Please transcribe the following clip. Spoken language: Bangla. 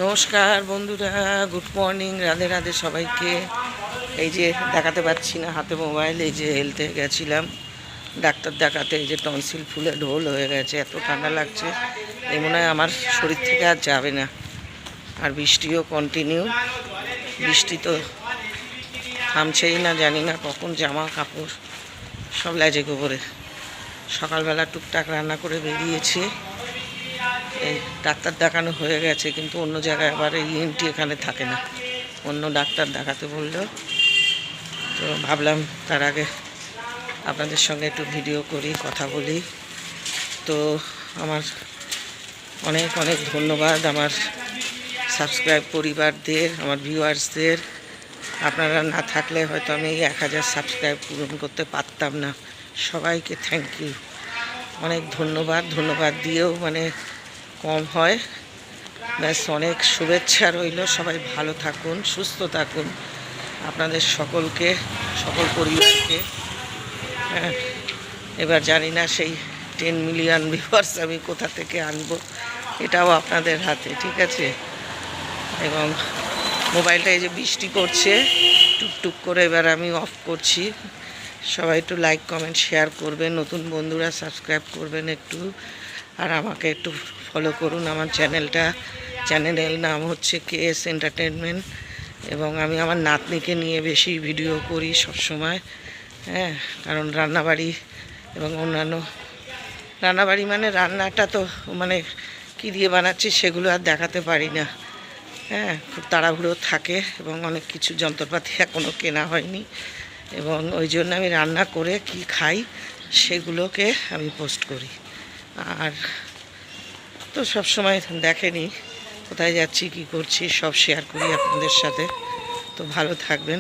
নমস্কার বন্ধুরা, গুড মর্নিং, রাধে রাধে সবাইকে। এই যে দেখাতে পাচ্ছি না হাতে মোবাইল, এই যে হেলতে গেছিলাম ডাক্তার দেখাতে। এই যে টনসিল ফুলে ঢোল হয়ে গেছে, এত ঠান্ডা লাগছে, এই মনে হয় আমার শরীর থেকে আর যাবে না। আর বৃষ্টিও কন্টিনিউ, বৃষ্টি তো থামছেই না, জানি না কখন জামা কাপড় সব লেজে গোবরে। সকালবেলা টুকটাক রান্না করে বেরিয়েছি, এই ডাক্তার দেখানো হয়ে গেছে, কিন্তু অন্য জায়গায় আবার এই ইএনটি এখানে থাকে না, অন্য ডাক্তার দেখাতে বললো। তো ভাবলাম তার আগে আপনাদের সঙ্গে একটু ভিডিও করি, কথা বলি। তো আমার অনেক অনেক ধন্যবাদ আমার সাবস্ক্রাইব পরিবারদের, আমার ভিউয়ার্সদের। আপনারা না থাকলে হয়তো আমি এই 1000 সাবস্ক্রাইব পূরণ করতে পারতাম না। সবাইকে থ্যাংক ইউ, অনেক ধন্যবাদ। ধন্যবাদ দিয়েও কম হয়। ব্যাস, অনেক শুভেচ্ছা রইল। সবাই ভালো থাকুন, সুস্থ থাকুন, আপনাদের সকলকে, সকল পরিবারকে। হ্যাঁ, এবার জানি না সেই 10 মিলিয়ন ভিউয়ার্স আমি কোথা থেকে আনবো, এটাও আপনাদের হাতে, ঠিক আছে। এবং মোবাইলটা এই যে বৃষ্টি করছে টুকটুক করে, এবার আমি অফ করছি। সবাই একটু লাইক কমেন্ট শেয়ার করবেন, নতুন বন্ধুরা সাবস্ক্রাইব করবেন একটু, আর আমাকে একটু ফলো করুন। আমার চ্যানেলের নাম হচ্ছে KS এন্টারটেনমেন্ট। এবং আমি আমার নাতনিকে নিয়ে বেশি ভিডিও করি সবসময়। হ্যাঁ, কারণ রান্নাবাড়ি এবং অন্যান্য রান্নাবাড়ি রান্নাটা তো কী দিয়ে বানাচ্ছি সেগুলো আর দেখাতে পারি না। হ্যাঁ, খুব তাড়াহুড়ো থাকে এবং অনেক কিছু যন্ত্রপাতি এখনও কেনা হয়নি, এবং ওই জন্য আমি রান্না করে কি খাই সেগুলোকে আমি পোস্ট করি। আর তো সবসময় দেখেনি কোথায় যাচ্ছি, কি করছি, সব শেয়ার করি আপনাদের সাথে। তো ভালো থাকবেন।